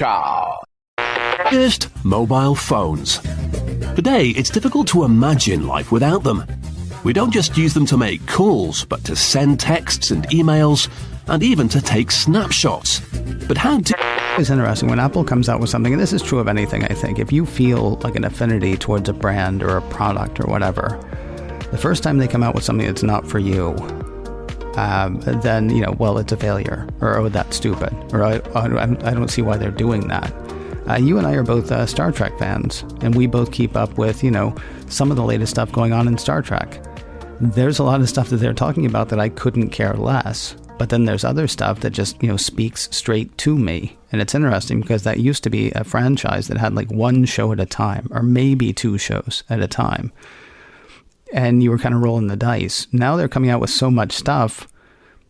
Ciao. First, mobile phones. Today, it's difficult to imagine life without them. We don't just use them to make calls, but to send texts and emails, and even to take snapshots. But how do... It's interesting when Apple comes out with something, and this is true of anything, I think. If you feel like an affinity towards a brand or a product or whatever, the first time they come out with something that's not for you, then, well, it's a failure, or oh, that's stupid, or I don't see why they're doing that. You and I are both Star Trek fans, and we both keep up with, some of the latest stuff going on in Star Trek. There's a lot of stuff that they're talking about that I couldn't care less. But then there's other stuff that just, speaks straight to me. And it's interesting because that used to be a franchise that had like one show at a time, or maybe two shows at a time. And you were kind of rolling the dice. Now they're coming out with so much stuff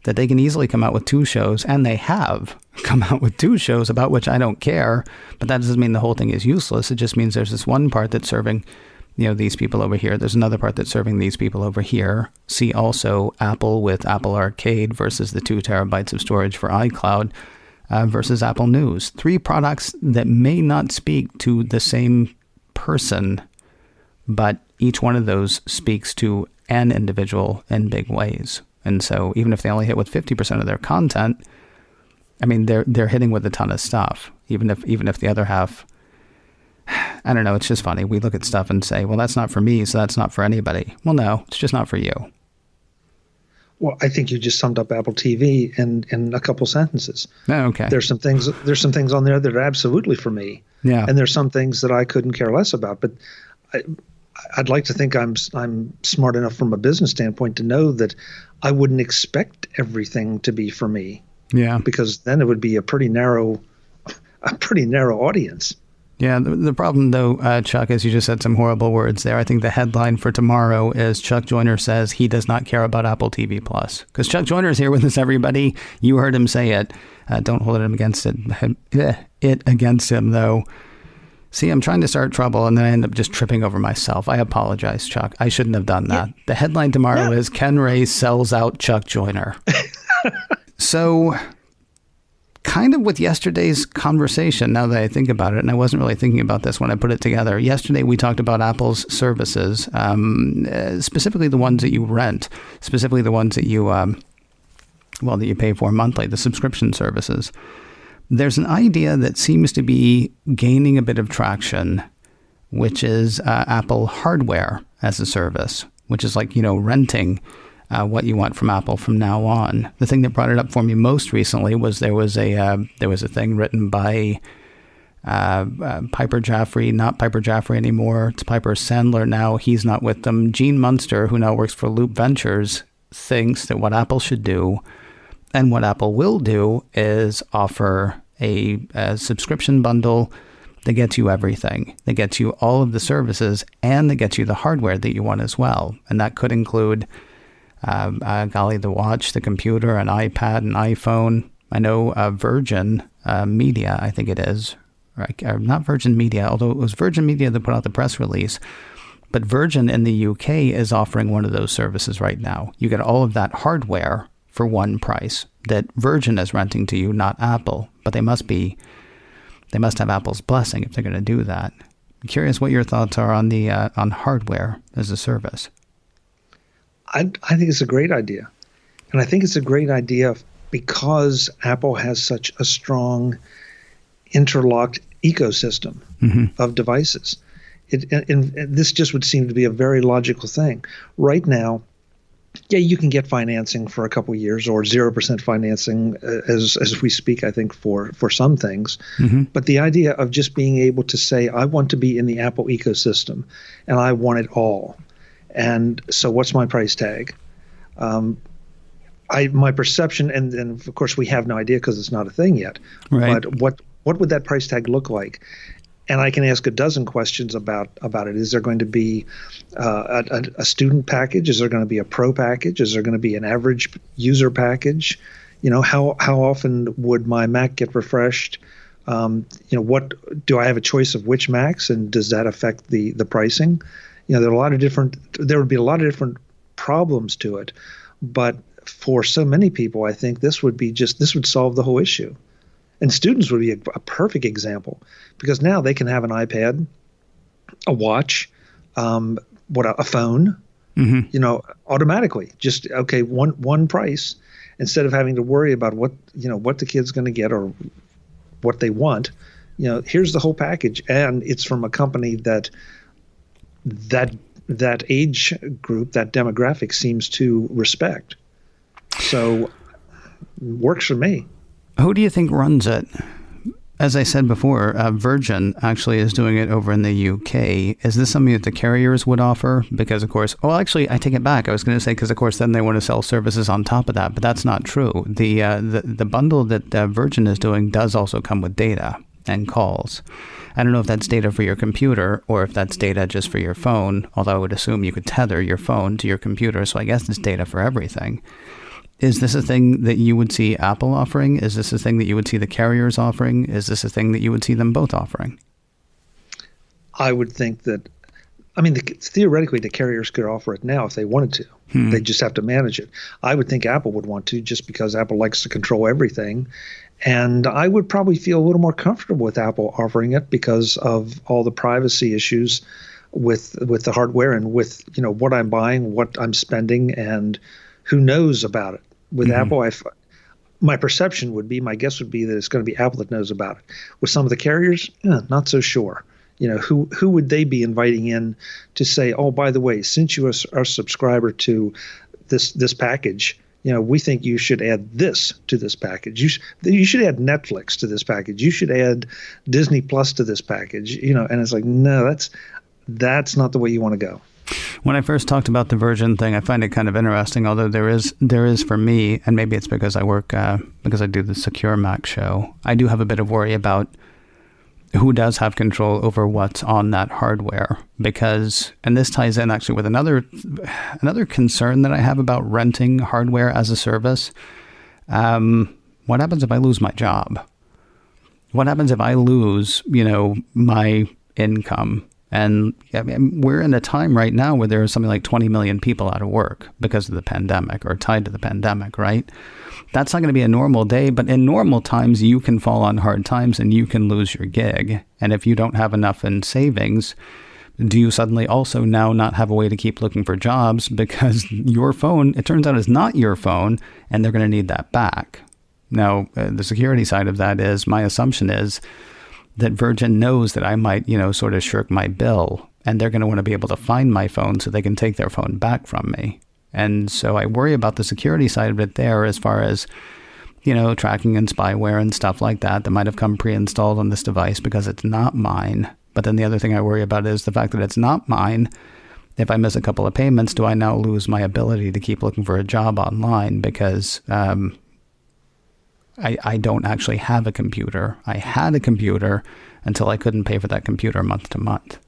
that they can easily come out with two shows, and they have come out with two shows about which I don't care. But that doesn't mean the whole thing is useless. It just means there's this one part that's serving these people over here. There's another part that's serving these people over here. See also Apple with Apple Arcade versus the 2 terabytes of storage for iCloud versus Apple News. 3 products that may not speak to the same person, but each one of those speaks to an individual in big ways. And so even if they only hit with 50% of their content, I mean, they're hitting with a ton of stuff, even if the other half, I don't know, it's just funny. We look at stuff and say, well, that's not for me, so that's not for anybody. Well, no, it's just not for you. Well, I think you just summed up Apple TV in a couple sentences. Oh, okay. There's some things on there that are absolutely for me. Yeah. And there's some things that I couldn't care less about. But I'd like to think I'm smart enough from a business standpoint to know that I wouldn't expect everything to be for me. Yeah. Because then it would be a pretty narrow audience. Yeah, the problem, though, Chuck, is you just said some horrible words there. I think the headline for tomorrow is Chuck Joyner says he does not care about Apple TV+. Because Chuck Joyner is here with us, everybody. You heard him say it. Don't hold it against him, though. See, I'm trying to start trouble, and then I end up just tripping over myself. I apologize, Chuck. I shouldn't have done that. Yeah. The headline tomorrow is Ken Ray sells out Chuck Joyner. So... kind of with yesterday's conversation, now that I think about it, and I wasn't really thinking about this when I put it together. Yesterday, we talked about Apple's services, specifically the ones that you rent, specifically the ones that you, that you pay for monthly, the subscription services. There's an idea that seems to be gaining a bit of traction, which is Apple hardware as a service, which is like, renting what you want from Apple from now on. The thing that brought it up for me most recently was there was a thing written by Piper Jaffray, not Piper Jaffray anymore. It's Piper Sandler now. He's not with them. Gene Munster, who now works for Loop Ventures, thinks that what Apple should do and what Apple will do is offer a subscription bundle that gets you everything. That gets you all of the services, and that gets you the hardware that you want as well. And that could include the watch, the computer, an iPad, an iPhone. I know Virgin Media, I think it is. Or not Virgin Media, although it was Virgin Media that put out the press release. But Virgin in the UK is offering one of those services right now. You get all of that hardware for one price that Virgin is renting to you, not Apple. But they must have Apple's blessing if they're going to do that. I'm curious what your thoughts are on the on hardware as a service. I think it's a great idea. And I think it's a great idea because Apple has such a strong interlocked ecosystem of devices. And this just would seem to be a very logical thing. Right now, yeah, you can get financing for a couple of years or 0% financing as we speak, I think, for some things. But the idea of just being able to say, I want to be in the Apple ecosystem and I want it all. And so what's my price tag? My perception, and of course we have no idea because it's not a thing yet, right. But what would that price tag look like? And I can ask a dozen questions about it. Is there going to be a student package? Is there going to be a pro package? Is there going to be an average user package? How often would my Mac get refreshed? What do I have a choice of which Macs, and does that affect the pricing? There would be a lot of different problems to it, but for so many people, I think this would solve the whole issue. And students would be a perfect example, because now they can have an iPad, a watch, a phone, automatically. Just, okay, one price, instead of having to worry about what the kid's going to get or what they want. Here's the whole package, and it's from a company that age group, that demographic seems to respect. So works for me. Who do you think runs it? As I said before, Virgin actually is doing it over in the UK. Is this something that the carriers would offer? Because, of course, actually, I take it back. I was going to say, because, of course, then they want to sell services on top of that. But that's not true. The bundle that Virgin is doing does also come with data and calls. I don't know if that's data for your computer or if that's data just for your phone, although I would assume you could tether your phone to your computer. So I guess it's data for everything. Is this a thing that you would see Apple offering? Is this a thing that you would see the carriers offering? Is this a thing that you would see them both offering? I would think that, theoretically, the carriers could offer it now if they wanted to. They just have to manage it. I would think Apple would want to, just because Apple likes to control everything. And I would probably feel a little more comfortable with Apple offering it because of all the privacy issues with the hardware and with, what I'm buying, what I'm spending, and who knows about it. With Apple, my guess would be that it's going to be Apple that knows about it. With some of the carriers, not so sure. Who would they be inviting in to say, oh, by the way, since you are a subscriber to this package, we think you should add this to this package. You should add Netflix to this package. You should add Disney Plus to this package. And it's like, no, that's not the way you want to go. When I first talked about the Virgin thing, I find it kind of interesting, although there is for me, and maybe it's because I work, because I do the Secure Mac show, I do have a bit of worry about who does have control over what's on that hardware. Because, and this ties in actually with another concern that I have about renting hardware as a service. What happens if I lose my job? What happens if I lose, my income? And we're in a time right now where there are something like 20 million people out of work because of the pandemic or tied to the pandemic, right? That's not going to be a normal day, but in normal times, you can fall on hard times and you can lose your gig. And if you don't have enough in savings, do you suddenly also now not have a way to keep looking for jobs because your phone, it turns out, is not your phone and they're going to need that back? Now, the security side of that is, my assumption is, that Virgin knows that I might, sort of shirk my bill, and they're going to want to be able to find my phone so they can take their phone back from me. And so I worry about the security side of it there, as far as, tracking and spyware and stuff like that might have come pre-installed on this device because it's not mine. But then the other thing I worry about is the fact that it's not mine. If I miss a couple of payments, do I now lose my ability to keep looking for a job online because I don't actually have a computer. I had a computer until I couldn't pay for that computer month to month.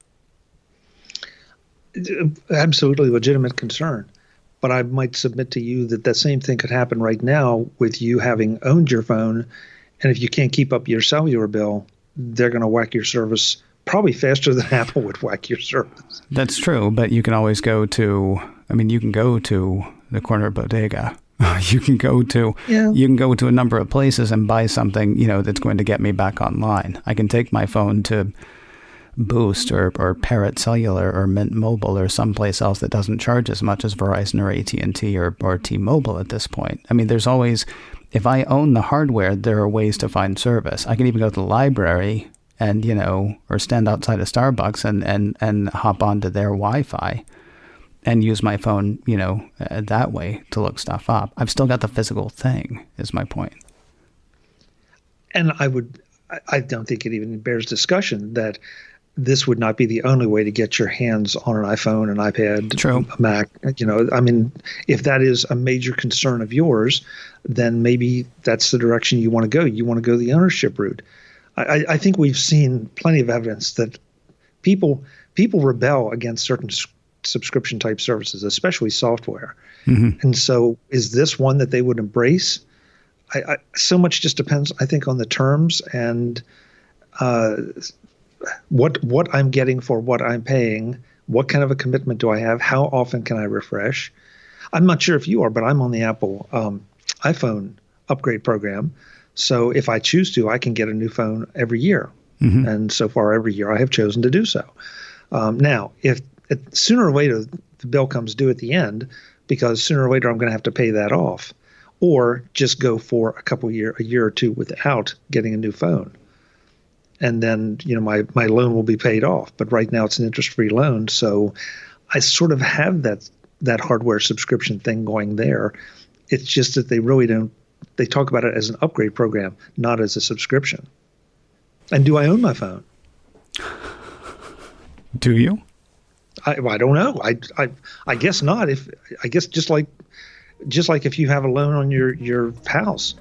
Absolutely legitimate concern. But I might submit to you that same thing could happen right now with you having owned your phone. And if you can't keep up your cellular bill, they're going to whack your service probably faster than Apple would whack your service. That's true. But you can always go to the corner bodega. You can go to a number of places and buy something, that's going to get me back online. I can take my phone to Boost or Parrot Cellular or Mint Mobile or someplace else that doesn't charge as much as Verizon or AT&T or T-Mobile at this point. There's always, if I own the hardware, there are ways to find service. I can even go to the library and, or stand outside a Starbucks and hop onto their Wi-Fi and use my phone, that way to look stuff up. I've still got the physical thing, is my point. And I don't think it even bears discussion that this would not be the only way to get your hands on an iPhone, an iPad, True. A Mac. If that is a major concern of yours, then maybe that's the direction you want to go. You want to go the ownership route. I think we've seen plenty of evidence that people rebel against certain subscription type services, especially software. Mm-hmm. And so is this one that they would embrace? So much just depends, I think, on the terms and what I'm getting for what I'm paying. What kind of a commitment do I have? How often can I refresh? I'm not sure if you are, but I'm on the Apple iPhone upgrade program. So if I choose to, I can get a new phone every year. And so far, every year I have chosen to do so. Now, if sooner or later the bill comes due at the end, because sooner or later I'm going to have to pay that off, or just go for a year or two without getting a new phone. And then, my loan will be paid off. But right now it's an interest-free loan. So I sort of have that hardware subscription thing going there. It's just that they really don't. They talk about it as an upgrade program, not as a subscription. And do I own my phone? Do you? I don't know. I guess not. I guess just like if you have a loan on your house,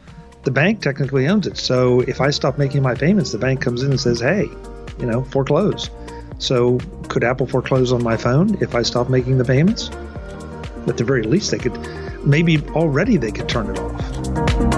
the bank technically owns it. So if I stop making my payments, the bank comes in and says, "Hey, foreclose." So could Apple foreclose on my phone if I stop making the payments? At the very least, they could. Maybe already they could turn it off.